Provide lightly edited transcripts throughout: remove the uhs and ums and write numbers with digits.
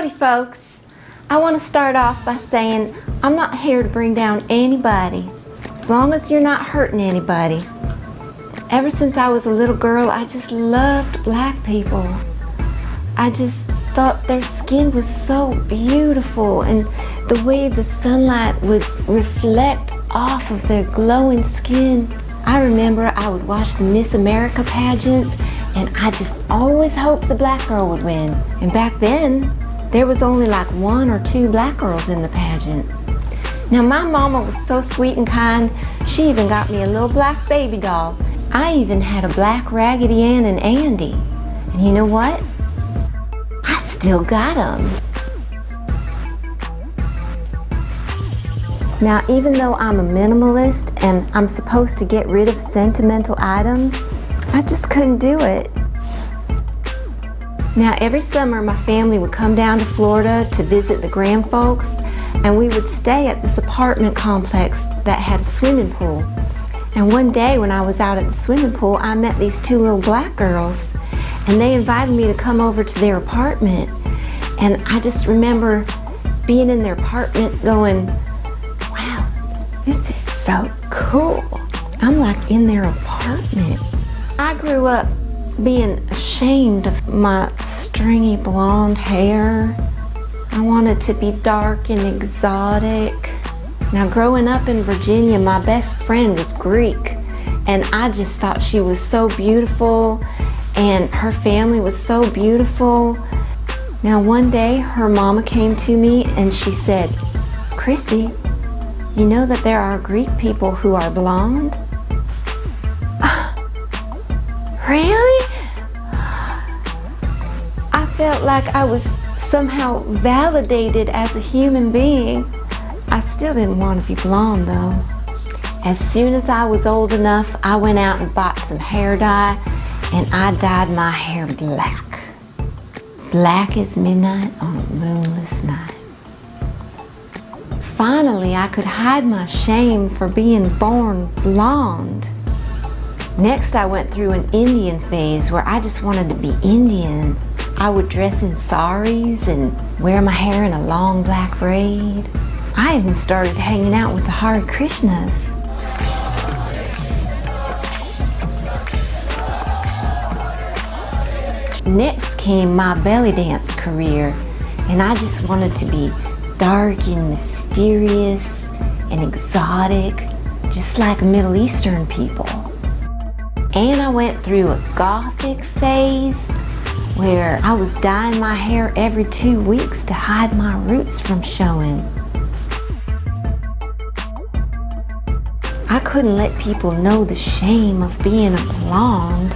Howdy folks. I want to start off by saying I'm not here to bring down anybody, as long as you're not hurting anybody. Ever since I was a little girl, I just loved black people. I just thought their skin was so beautiful, and the way the sunlight would reflect off of their glowing skin. I remember I would watch the Miss America pageants, and I just always hoped the black girl would win. And back then, there was only like 1 or 2 black girls in the pageant. Now my mama was so sweet and kind, she even got me a little black baby doll. I even had a black Raggedy Ann and Andy. And you know what? I still got them. Now even though I'm a minimalist and I'm supposed to get rid of sentimental items, I just couldn't do it. Now every summer my family would come down to Florida to visit the Graham folks, and we would stay at this apartment complex that had a swimming pool. And one day when I was out at the swimming pool, I met these 2 little black girls, and they invited me to come over to their apartment. And I just remember being in their apartment going, wow, this is so cool. I'm like in their apartment. I grew up being ashamed of my stringy blonde hair. I wanted to be dark and exotic. Now growing up in Virginia, my best friend was Greek, and I just thought she was so beautiful, and her family was so beautiful. Now one day her mama came to me and she said, Chrissy, you know that there are Greek people who are blonde? Really? I felt like I was somehow validated as a human being. I still didn't want to be blonde though. As soon as I was old enough, I went out and bought some hair dye, and I dyed my hair black. Black as midnight on a moonless night. Finally, I could hide my shame for being born blonde. Next, I went through an Indian phase where I just wanted to be Indian. I would dress in saris and wear my hair in a long black braid. I even started hanging out with the Hare Krishnas. Next came my belly dance career, and I just wanted to be dark and mysterious and exotic, just like Middle Eastern people. And I went through a gothic phase where I was dyeing my hair every 2 weeks to hide my roots from showing. I couldn't let people know the shame of being a blonde.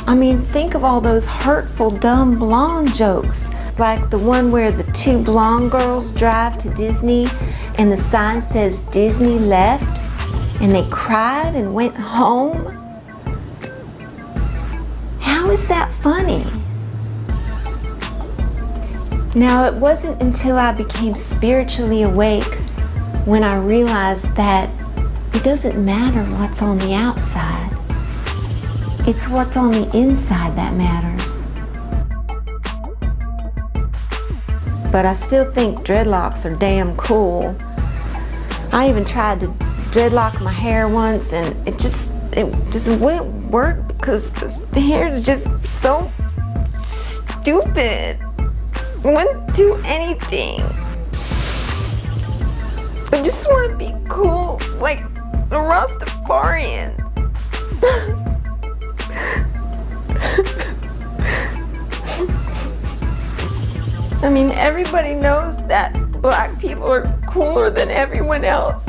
I mean, think of all those hurtful, dumb blonde jokes, like the one where the 2 blonde girls drive to Disney and the sign says Disney left, and they cried and went home. How is that funny? Now, it wasn't until I became spiritually awake when I realized that it doesn't matter what's on the outside. It's what's on the inside that matters. But I still think dreadlocks are damn cool. I even tried to dreadlock my hair once, and it just wouldn't work because the hair is just so stupid. It wouldn't do anything. I just want to be cool, like a Rastafarian. I mean, everybody knows that black people are cooler than everyone else.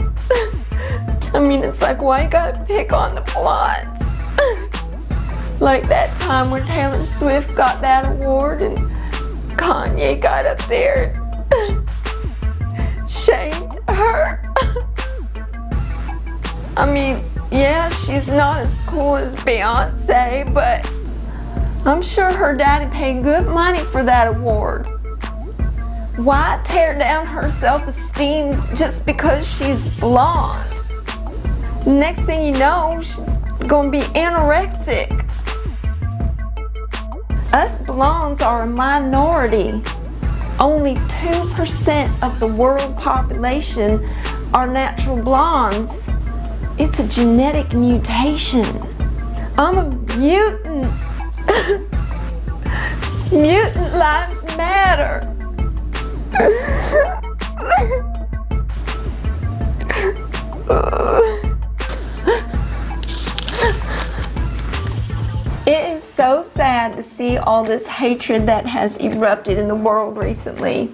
I mean, it's like, why you gotta pick on the blondes? Like that time when Taylor Swift got that award and Kanye got up there and shamed her. I mean, yeah, she's not as cool as Beyonce, but I'm sure her daddy paid good money for that award. Why tear down her self-esteem just because she's blonde? Next thing you know, she's gonna be anorexic. Us blondes are a minority. Only 2% of the world population are natural blondes. It's a genetic mutation. I'm a mutant. Mutant lives matter. It is so sad to see all this hatred that has erupted in the world recently.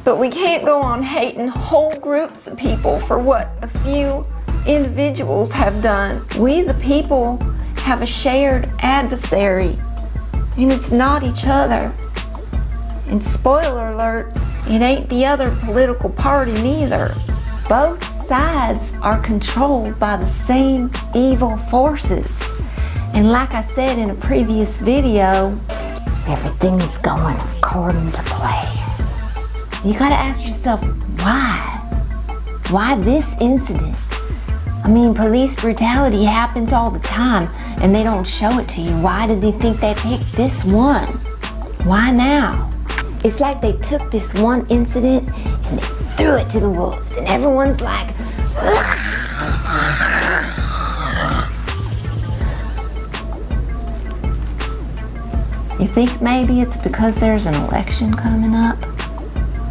But we can't go on hating whole groups of people for what a few individuals have done. We, the people, have a shared adversary, and it's not each other. And spoiler alert, it ain't the other political party neither. Both sides are controlled by the same evil forces. And like I said in a previous video, everything's going according to plan. You gotta ask yourself, why? Why this incident? I mean, police brutality happens all the time and they don't show it to you. Why did they think they picked this one? Why now? It's like they took this one incident and they threw it to the wolves and everyone's like, ugh. You think maybe it's because there's an election coming up?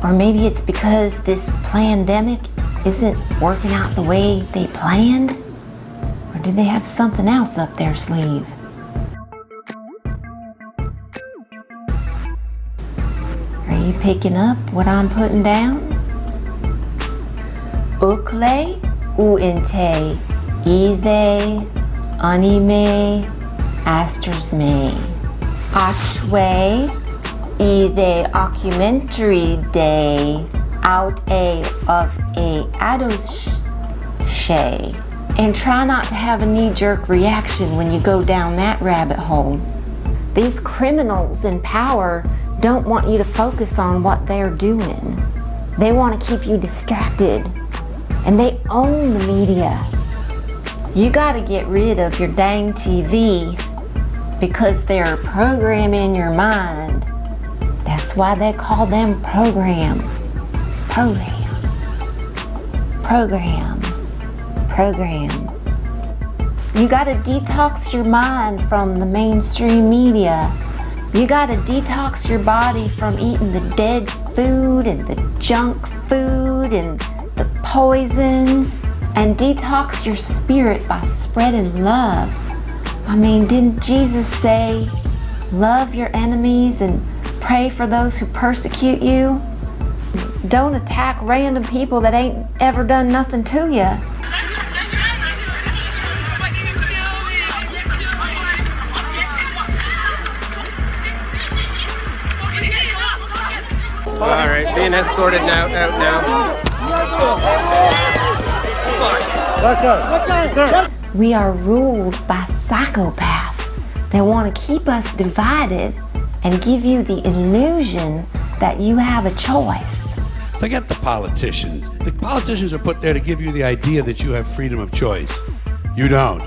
Or maybe it's because this pandemic isn't working out the way they planned? Or do they have something else up their sleeve? Are you picking up what I'm putting down? Ukle uinte ide anime astersme. Achwe ide documentary day out of a adults shay. And try not to have a knee-jerk reaction when you go down that rabbit hole. These criminals in power don't want you to focus on what they're doing. They want to keep you distracted. And they own the media. You got to get rid of your dang TV because they're programming your mind. That's why they call them programs. Program. You gotta detox your mind from the mainstream media. You gotta detox your body from eating the dead food and the junk food and the poisons. And detox your spirit by spreading love. I mean, didn't Jesus say, love your enemies and pray for those who persecute you? Don't attack random people that ain't ever done nothing to you. All right, being escorted out now. We are ruled by psychopaths that want to keep us divided and give you the illusion that you have a choice. Forget the politicians. The politicians are put there to give you the idea that you have freedom of choice. You don't.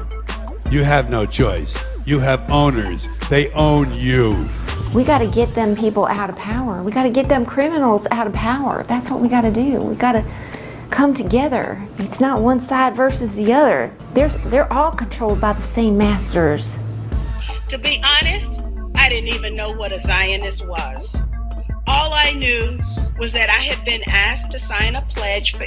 You have no choice. You have owners. They own you. We got to get them people out of power. We got to get them criminals out of power. That's what we got to do. We got to come together. It's not one side versus the other. They're all controlled by the same masters. To be honest, I didn't even know what a Zionist was. All I knew was that I had been asked to sign a pledge for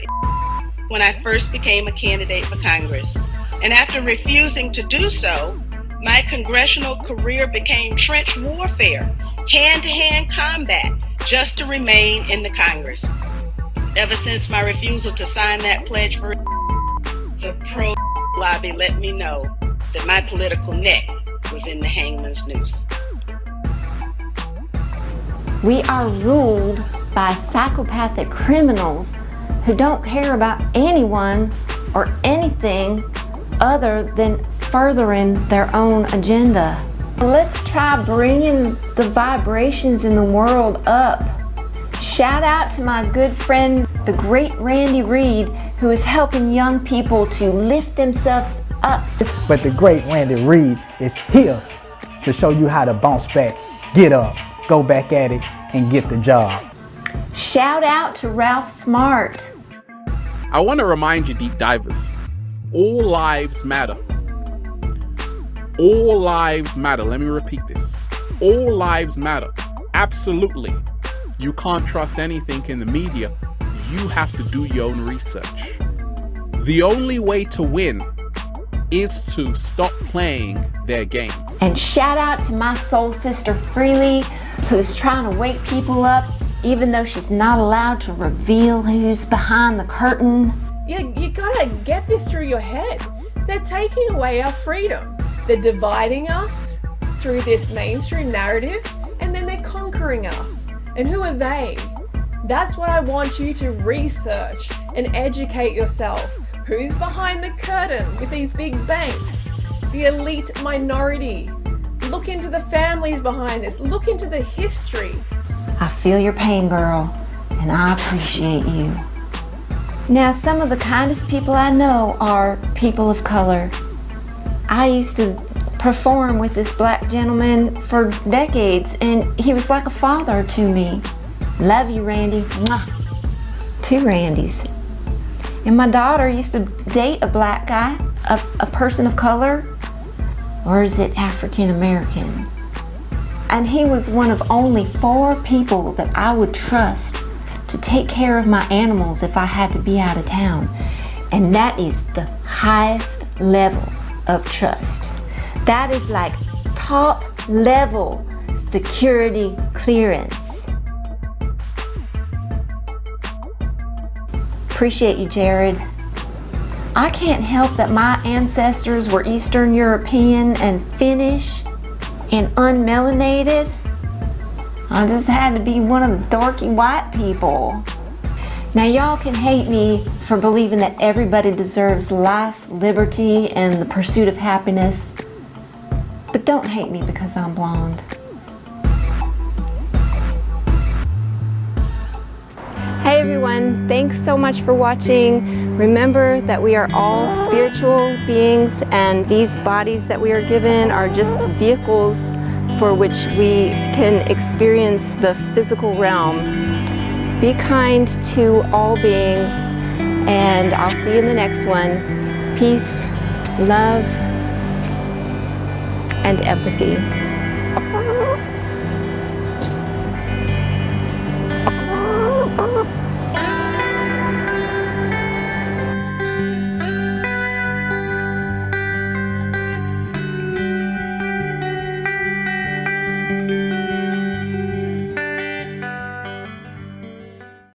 when I first became a candidate for Congress. And after refusing to do so, my congressional career became trench warfare, hand-to-hand combat, just to remain in the Congress. Ever since my refusal to sign that pledge for the pro lobby let me know that my political neck was in the hangman's noose. We are ruled by psychopathic criminals who don't care about anyone or anything other than furthering their own agenda. Let's try bringing the vibrations in the world up. Shout out to my good friend, the great Randy Reed, who is helping young people to lift themselves up. But the great Randy Reed is here to show you how to bounce back, get up, go back at it, and get the job. Shout out to Ralph Smart. I want to remind you, deep divers, all lives matter. All lives matter. Let me repeat this. All lives matter. Absolutely. You can't trust anything in the media. You have to do your own research. The only way to win is to stop playing their game. And shout out to my soul sister Freely, who's trying to wake people up even though she's not allowed to reveal who's behind the curtain. You gotta get this through your head. They're taking away our freedom. They're dividing us through this mainstream narrative, and then they're conquering us. And who are they? That's what I want you to research and educate yourself. Who's behind the curtain with these big banks? The elite minority. Look into the families behind this. Look into the history. I feel your pain, girl, and I appreciate you. Now, some of the kindest people I know are people of color. I used to perform with this black gentleman for decades, and he was like a father to me. Love you, Randy. Mwah. 2 Randys. And my daughter used to date a black guy, a person of color, or is it African American? And he was one of only 4 people that I would trust to take care of my animals if I had to be out of town. And that is the highest level of trust. That is like top level security clearance. Appreciate you, Jared. I can't help that my ancestors were Eastern European and Finnish and unmelanated. I just had to be one of the dorky white people. Now y'all can hate me for believing that everybody deserves life, liberty, and the pursuit of happiness, but don't hate me because I'm blonde. Hey everyone, thanks so much for watching. Remember that we are all spiritual beings, and these bodies that we are given are just vehicles for which we can experience the physical realm. Be kind to all beings, and I'll see you in the next one. Peace, love, and empathy.